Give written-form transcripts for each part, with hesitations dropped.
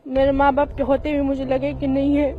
میرے ماں باپ کے ہوتے ہوئے مجھے لگے کہ نہیں ہے.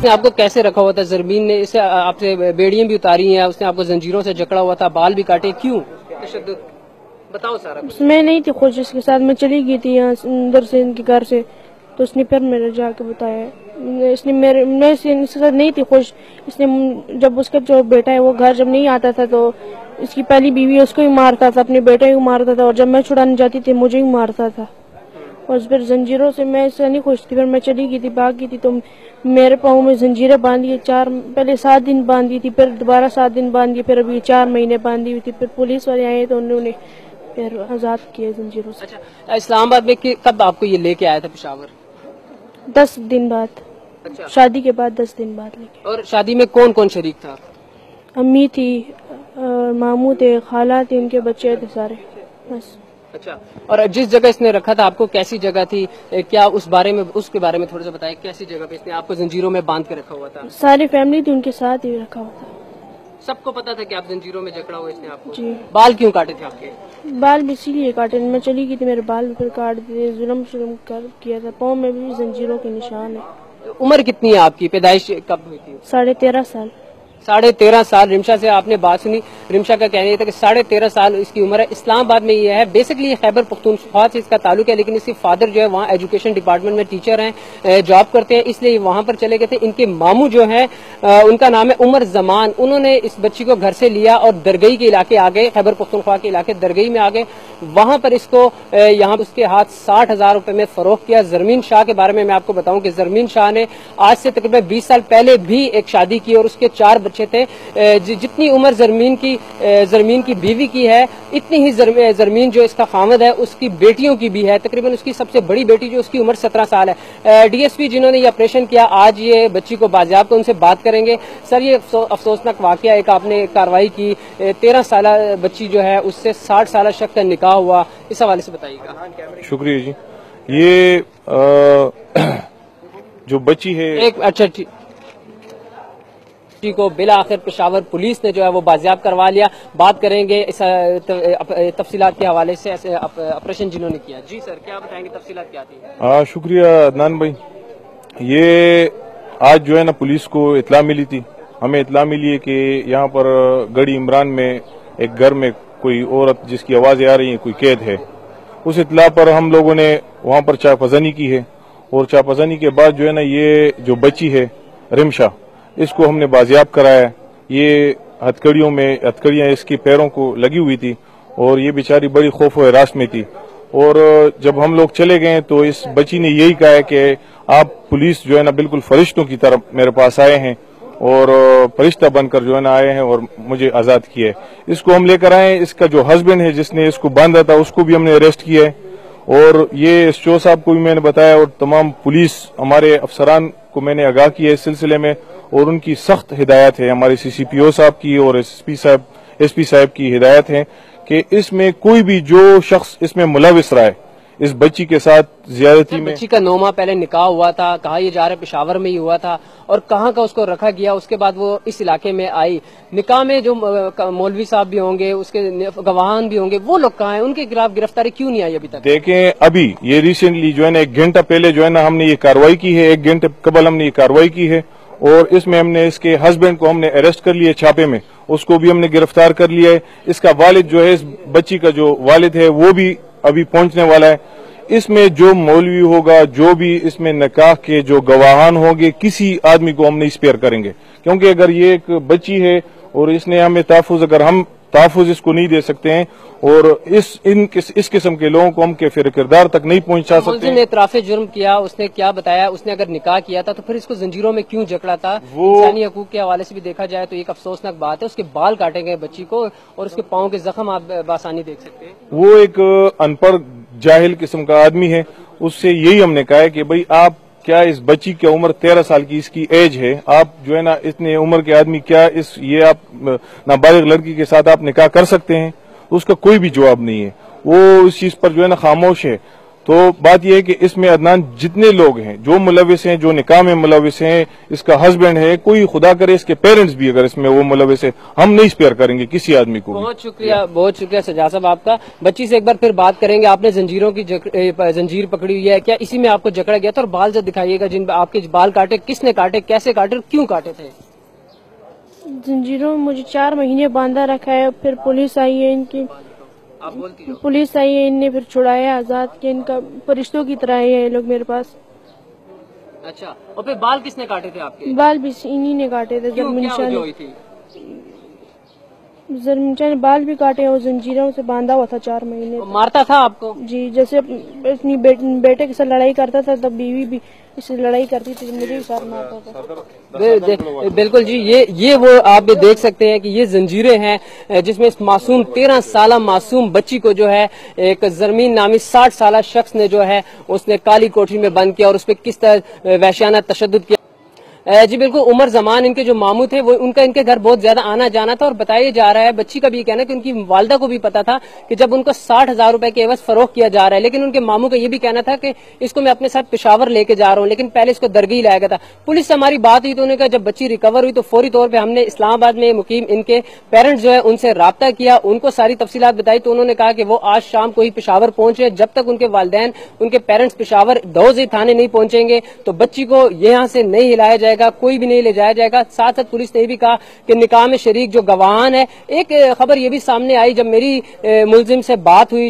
آپ کو کیسے رکھا ہوا تھا؟ زرمین نے اسے آپ سے بیڑیاں بھی اتاری ہیں، اس نے آپ کو زنجیروں سے جکڑا ہوا تھا، بال بھی کاٹے، کیوں تشدد؟ بتاؤ سارا کچھ. میں نہیں تھی خوش اس کے ساتھ، میں چلی گئی تھی یہاں اندر سے ان کے گھر سے، تو اس نے پھر میرے جا کے بتایا. اس نے میں اس کے ساتھ نہیں تھی خوش. اس نے جب اس کا جو بیٹا ہے وہ گھر جب نہیں آتا تھا تو اس کی پہلی بیوی اس کو ہی مارتا تھا، اپنے بیٹے کو مارتا تھا، اور جب میں چھڑانے جاتی تھی مجھے ہی مارتا تھا. اور پھر زنجیروں سے میں اس سے نہیں خوش تھی. پھر میں چلی گئی تھی، بھاگ گئی تھی، تو میرے پاؤں میں زنجیریں باندھی، پہلے 7 دن باندھی تھی، پھر دوبارہ 7 دن باندھی، پھر ابھی 4 مہینے باندھی ہوئی تھی. پھر پولیس والے آئے تو انہوں نے پھر آزاد کیے زنجیروں سے. اچھا، اسلام آباد میں کب آپ کو یہ لے کے آیا تھا پشاور؟ 10 دن بعد. اچھا، شادی کے بعد 10 دن بعد لے کے. اور شادی میں کون کون شریک تھا؟ امی تھی، ماموں تھے، خالہ تھی، ان کے بچے تھے سارے، بس. اچھا، اور جس جگہ اس نے رکھا تھا آپ کو کیسی جگہ تھی؟ کیا اس کے بارے میں تھوڑا سا بتائیں، کیسی جگہ پہ اس نے آپ کو زنجیروں میں باندھ کے رکھا ہوا تھا؟ ساری فیملی تھی ان کے ساتھ ہی رکھا ہوا تھا. سب کو پتا تھا کہ آپ زنجیروں میں جکڑا ہوا اس نے آپ کو؟ جی. بال کیوں کاٹے تھے آپ کے؟ بال بھی اسی لیے کاٹے، میں چلی گئی تھی، میرے بال پھر کاٹ دیے، ظلم کیا تھا. پاؤں میں بھی زنجیروں کے نشان ہے. عمر کتنی ہے آپ کی؟ پیدائش کب ہوئی تھی؟ 13.5 سال. 13.5 سال. رمشا سے آپ نے بات سنی، رمشا کا کہنا یہ تھا کہ 13.5 سال اس کی عمر ہے. اسلام آباد میں یہ ہے، بیسکلی یہ خیبر پختونخوا سے اس کا تعلق ہے، لیکن اس کے فادر جو ہے وہاں ایجوکیشن ڈپارٹمنٹ میں ٹیچر ہیں، جاب کرتے ہیں، اس لیے وہاں پر چلے گئے تھے. ان کے ماموں جو ہیں ان کا نام ہے عمر زمان، انہوں نے اس بچی کو گھر سے لیا اور درگئی کے علاقے آ گئے، خیبر پختونخوا کے علاقے درگئی میں آ گئے. وہاں پر اس کو یہاں اس کے ہاتھ 60,000 روپے میں فروخت کیا. زرمین شاہ کے بارے میں آپ کو بتاؤں کہ زرمین شاہ نے آج سے تقریباً 20 سال پہلے بھی ایک شادی کی اور اس کے 4 بچے تھے. جتنی عمر زرمین کی بیوی کی ہے اتنی ہی زرمین جو اس کا خامد ہے اس کی بیٹیوں کی بھی ہے. تقریباً اس کی سب سے بڑی بیٹی جو اس کی عمر 17 سال ہے. ڈی ایس پی جنہوں نے یہ آپریشن کیا آج یہ بچی کو بازیاب، تو ان سے بات کریں گے. سر، یہ افسوسناک واقعہ، ایک آپ نے کارروائی کی، 13 سالہ بچی جو ہے اس سے 60 سالہ شخص کا نکاح ہوا، اس حوالے سے بتائیے گا. شکریہ جی. یہ جو بچی ہے اچھا کو بالآخر پشاور پولیس نے جو ہے وہ بازیاب کروا لیا. بات کریں گے اس تفصیلات کے حوالے سے آپریشن جنہوں نے کیا. جی سر، کیا بتائیں گے، تفصیلات کیا تھی؟ شکریہ عدنان بھائی. یہ آج جو ہے نا پولیس کو اطلاع ملی تھی، ہمیں اطلاع ملی ہے کہ یہاں پر گڑھی عمران میں ایک گھر میں کوئی عورت جس کی آوازیں آ رہی ہیں، کوئی قید ہے. اس اطلاع پر ہم لوگوں نے وہاں پر چاپزنی کی ہے، اور چاپزنی کے بعد جو ہے نا یہ جو بچی ہے رمشا، اس کو ہم نے بازیاب کرایا. یہ ہتھکڑیاں اس کی پیروں کو لگی ہوئی تھی اور یہ بیچاری بڑی خوف و ہراس میں تھی. اور جب ہم لوگ چلے گئے تو اس بچی نے یہی کہا ہے کہ آپ پولیس جو ہے نا بالکل فرشتوں کی طرف میرے پاس آئے ہیں اور فرشتہ بن کر جو ہے نا آئے ہیں اور مجھے آزاد کیا ہے. اس کو ہم لے کر آئے. اس کا جو ہسبینڈ ہے جس نے اس کو باندھا تھا اس کو بھی ہم نے اریسٹ کیا ہے، اور یہ چو صاحب کو بھی میں نے بتایا، اور تمام پولیس ہمارے افسران کو میں نے آگاہ کیا اس سلسلے میں، اور ان کی سخت ہدایت ہے، ہمارے سی پی او صاحب کی اور ایس پی صاحب کی ہدایت ہے کہ اس میں کوئی بھی جو شخص اس میں ملوث رہا ہے اس بچی کے ساتھ زیادتی میں. بچی کا 9 ماہ پہلے نکاح ہوا تھا، کہا یہ جا رہا پشاور میں ہی ہوا تھا، اور کہاں کا اس کو رکھا گیا. اس کے بعد وہ اس علاقے میں آئی. نکاح میں جو مولوی صاحب بھی ہوں گے، اس کے گواہان بھی ہوں گے، وہ لوگ کہاں ہیں؟ ان کے خلاف گرفتاری کیوں نہیں آئی ابھی تک؟ دیکھیں، ابھی یہ ریسنٹلی جو ہے نا 1 گھنٹہ پہلے جو ہے نا ہم نے یہ کارروائی کی ہے، 1 گھنٹے قبل ہم نے یہ کارروائی کی ہے، اور اس میں ہم نے اس کے ہسبینڈ کو ہم نے اریسٹ کر لیا چھاپے میں، اس کو بھی ہم نے گرفتار کر لیا ہے. اس کا والد جو ہے، اس بچی کا جو والد ہے وہ بھی ابھی پہنچنے والا ہے. اس میں جو مولوی ہوگا، جو بھی اس میں نکاح کے جو گواہان ہوں گے، کسی آدمی کو ہم نہیں اسپیئر کریں گے، کیونکہ اگر یہ ایک بچی ہے اور اس نے ہمیں تحفظ، اگر ہم تحفظ اس کو نہیں دے سکتے ہیں اور اس قسم کے لوگوں کو ہم کے پھر کردار تک نہیں پہنچا سکتے. ملزم نے اعتراف جرم کیا، اس نے کیا بتایا؟ اس نے اگر نکاح کیا تھا تو پھر اس کو زنجیروں میں کیوں جکڑا تھا؟ انسانی حقوق کے حوالے سے بھی دیکھا جائے تو ایک افسوسناک بات ہے. اس کے بال کاٹے گئے بچی کو اور اس کے پاؤں کے زخم آپ بآسانی دیکھ سکتے ہیں. وہ ایک ان پڑھ جاہل قسم کا آدمی ہے. اس سے یہی ہم نے کہا ہے کہ بھئی آپ کیا اس بچی کی عمر 13 سال کی اس کی ایج ہے. آپ جو ہے نا اتنے عمر کے آدمی کیا یہ آپ نابالغ لڑکی کے ساتھ آپ نکاح کر سکتے ہیں؟ اس کا کوئی بھی جواب نہیں ہے. وہ اس چیز پر جو ہے نا خاموش ہے. تو بات یہ ہے کہ اس میں عدنان جتنے لوگ ہیں جو ملوث ہیں، جو نکاح میں ملوث ہیں، اس کا ہسبینڈ ہے، کوئی خدا کرے اس کے پیرنٹس بھی اگر اس میں وہ ملوث ہے، ہم نہیں اسپیئر کریں گے کسی آدمی کو. بہت شکریہ سجاد صاحب آپ کا. بچی سے ایک بار پھر بات کریں گے. آپ نے زنجیروں کی زنجیر پکڑی ہوئی ہے، کیا اسی میں آپ کو جکڑا گیا تھا؟ اور بال جب دکھائیے گا جن آپ کے بال کاٹے، کس نے کاٹے، کیسے کاٹے اور کیوں کاٹے تھے؟ زنجیروں میں مجھے 4 مہینے باندھا رکھا ہے. پھر پولیس آئی ہے، پولیس آئی ہے، ان نے پھر چھڑایا، آزاد کیا. ان کا فرشتوں کی طرح ہے یہ لوگ میرے پاس. اچھا، اور پھر بال کس نے کاٹے تھے آپ کے؟ بال بھی انہی نے کاٹے تھے. زرمنشا نے بال بھی کاٹے اور زنجیروں سے باندھا ہوا تھا 4 مہینے. مارتا تھا آپ کو؟ جی، جیسے اپنی بیٹے کے ساتھ لڑائی کرتا تھا تب بیوی بھی اس سے لڑائی کرتی تھی، مجھے بھی ساتھ مارتا تھا. بالکل جی، یہ وہ آپ دیکھ سکتے ہیں کہ یہ زنجیریں ہیں جس میں اس معصوم 13 سالہ معصوم بچی کو جو ہے ایک زرمین نامی 60 سالہ شخص نے جو ہے اس نے کالی کوٹری میں بند کیا اور اس پہ کس طرح وحشیانہ تشدد کیا. جی بالکل، عمر زمان ان کے جو ماموں تھے وہ ان کے گھر بہت زیادہ آنا جانا تھا. اور بتایا جا رہا ہے، بچی کا بھی یہ کہنا ہے کہ ان کی والدہ کو بھی پتا تھا کہ جب ان کو 60,000 روپے کے عوض فروخت کیا جا رہا ہے، لیکن ان کے ماموں کا یہ بھی کہنا تھا کہ اس کو میں اپنے ساتھ پشاور لے کے جا رہا ہوں، لیکن پہلے اس کو درگی لایا گیا تھا. پولیس سے ہماری بات ہوئی تو انہوں نے کہا جب بچی ریکور ہوئی تو فوری طور پہ ہم نے اسلام آباد میں مقیم ان کے پیرنٹس جو ہے ان سے رابطہ کیا، ان کو ساری تفصیلات بتائی. تو انہوں نے کہا کہ وہ آج شام کو ہی پشاور پہنچے. جب تک ان کے والدین ان کے پیرنٹس پشاور دوزی تھانے نہیں پہنچیں گے تو بچی کو یہاں سے نہیں ہلایا جائے گا، کوئی بھی نہیں لے جایا جائے گا. ساتھ ساتھ پولیس نے یہ بھی کہا کہ نکاح میں شریک جو گواہان ہے، ایک خبر یہ بھی سامنے آئی جب میری ملزم سے بات ہوئی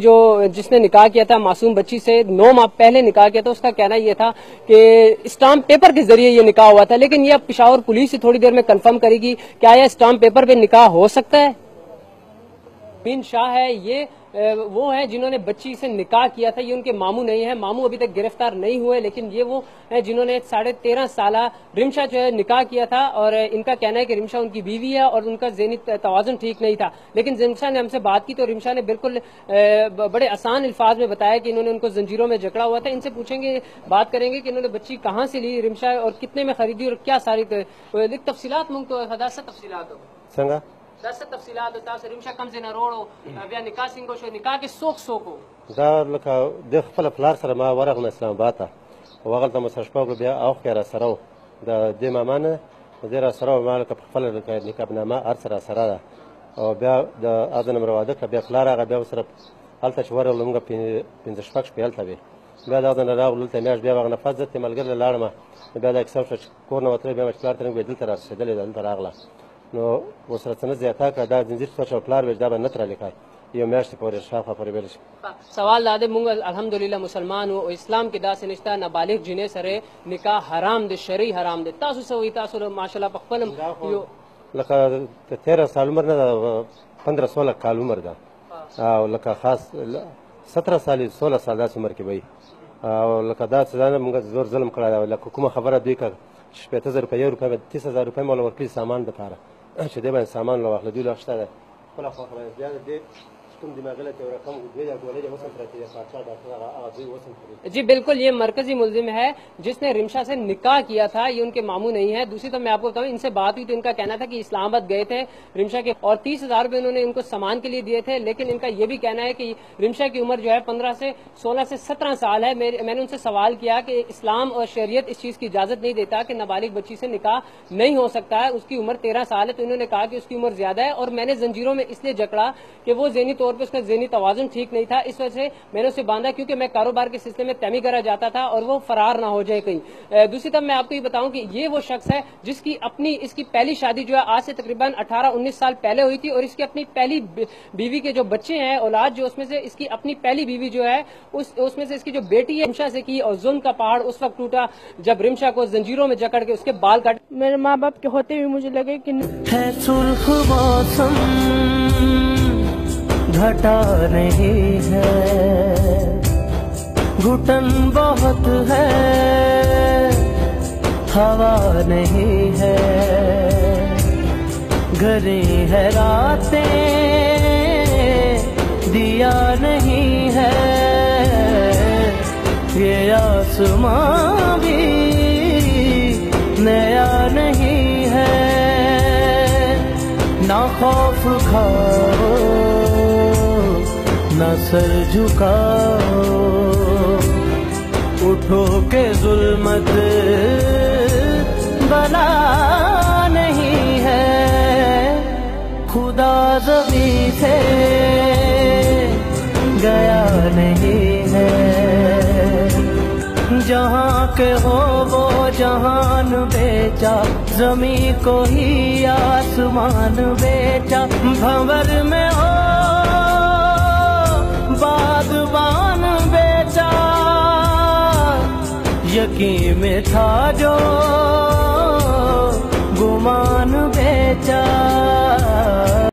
جس نے نکاح کیا تھا معصوم بچی سے 9 ماہ پہلے نکاح کیا تھا، اس کا کہنا یہ تھا کہ اسٹامپ پیپر کے ذریعے یہ نکاح ہوا تھا. لیکن یہ اب پشاور پولیس سے تھوڑی دیر میں کنفرم کرے گی کیا یہ اسٹامپ پیپر پہ نکاح ہو سکتا ہے. بین شاہ ہے، یہ وہ ہیں جنہوں نے بچی سے نکاح کیا تھا. یہ ان کے ماموں نہیں ہیں، ماموں ابھی تک گرفتار نہیں ہوئے، لیکن یہ وہ ہیں جنہوں نے 13.5 سالہ رمشا جو ہے نکاح کیا تھا. اور ان کا کہنا ہے کہ رمشا ان کی بیوی ہے اور ان کا ذہنی توازن ٹھیک نہیں تھا. لیکن رمشا نے ہم سے بات کی تو رمشا نے بالکل بڑے آسان الفاظ میں بتایا کہ انہوں نے ان کو زنجیروں میں جکڑا ہوا تھا. ان سے پوچھیں گے، بات کریں گے کہ انہوں نے بچی کہاں سے لی رمشا اور کتنے میں خریدی اور کیا ساری تفصیلات مونگ تو حداثت تفصیلات ہو سنگا دست تفصیلات ہوتا ہے. رمشا کم سے نہ روڑو بیا نکاح سنگو شو نکاح کې سوک دا لکه د خپل پلار سره ما ورغلم اسلام آباد ته وهغلته مو سره شپږ بیا اوښکې را سره و د دې ماما نه د دې را سره و ما لکه په خپله لکه نکاحنامه هر څه را سره ده او بیا د اذن مې واده کړه. بیا پلار هغه بیا ورسره هلته چې ورغلو موږ 5-6 شپې هلته وې. بیا د اذن راغلو دلته میاشت بیا هغه نه پس زه ترې ملګري له لاړم. بیا دا کیسه وشوه چې کور نه وتلی بیا مې چې پلار ته نږدې دلته را رسېدلې ده دلته راغله نو ورسره څه نه زیاته کړه. دا زنځیر سوچ او پلار ویل دا به نه ترلی کړ یو میاشتې پورې شاوخوا پورې ویل شي. سوال داده مونږ الحمدلله مسلمان او اسلام کې داسې نشته نابالغ جنې سره نکاح حرام دی، شرعي حرام دی. تاسو څه وایي؟ تاسو ماشاءالله په خپل یو لکه 13 سال عمر نه ده، 15-16 کال عمر ده او لکه خاص 17 سال 16 سال داسې عمر کې وي او لکه دا څه ده موږ زور ظلم کړی ده. لکه کومه خبره دوی که 80,000 روپۍ 1 روپۍ 30,000 روپۍ مولا ورکړي سامان دپاره چې دې باندې سامان له واخله دوی له شته ده خپله خوښه باندې بیا د دې کوم دماغي له یو رقم دوی یا ګولۍ د وسم پرتی ده پاچا ډاکټر هغه دوی وسم پرتی. جی بالکل، یہ مرکزی ملزم ہے جس نے رمشا سے نکاح کیا تھا. یہ ان کے ماموں نہیں ہے. دوسری طرف میں آپ کو بتاؤں ان سے بات ہوئی تو ان کا کہنا تھا کہ اسلام آباد گئے تھے رمشا کے اور 30,000 روپے انہوں نے ان کو سامان کے لیے دیے تھے. لیکن ان کا یہ بھی کہنا ہے کہ رمشا کی عمر جو ہے 15 سے 16 سے 17 سال ہے. میں نے ان سے سوال کیا کہ اسلام اور شریعت اس چیز کی اجازت نہیں دیتا کہ نابالغ بچی سے نکاح نہیں ہو سکتا ہے، اس کی عمر 13 سال ہے. تو انہوں نے کہا کہ اس کی عمر زیادہ ہے اور میں نے زنجیروں میں اس لیے جکڑا کہ وہ ذہنی طور پہ اس کا ذہنی توازن ٹھیک نہیں تھا، اس وجہ سے میں نے اسے باندھا کیونکہ میں کاروبار کے سلسلے میں تیمی کرا جاتا تھا اور وہ فرار نہ ہو جائے کہیں. دوسری طرف میں آپ کو یہ بتاؤں کہ یہ وہ شخص ہے جس کی اس کی پہلی شادی جو ہے آج سے تقریباً 18-19 سال پہلے ہوئی تھی اور اس کی اپنی پہلی بیوی کے جو بچے ہیں اولاد جو اس میں سے اس کی اپنی پہلی بیوی جو ہے اس میں سے اس کی جو بیٹی ہے رمشا سے کی. اور ظلم کا پہاڑ اس وقت ٹوٹا جب رمشا کو زنجیروں میں جکڑ کے اس کے بال کاٹ. میرے ماں باپ کے ہوتے ہوئے مجھے لگے کہ گھٹا رہی ہے، گھٹن بہت ہے، ہوا نہیں ہے، گھریں ہے راتیں دیا نہیں ہے، یہ آسمان بھی نیا نہیں ہے، نہ خوف کھاؤ نہ سر جھکاؤ، اٹھو کہ ظلمت بلا نہیں ہے، خدا زمین سے گیا نہیں ہے، جہاں کے ہو وہ جہان بیچا، زمین کو ہی آسمان بیچا، بھنور میں ہو باغبان بیچا، یقین میں تھا جو گمان بیچا۔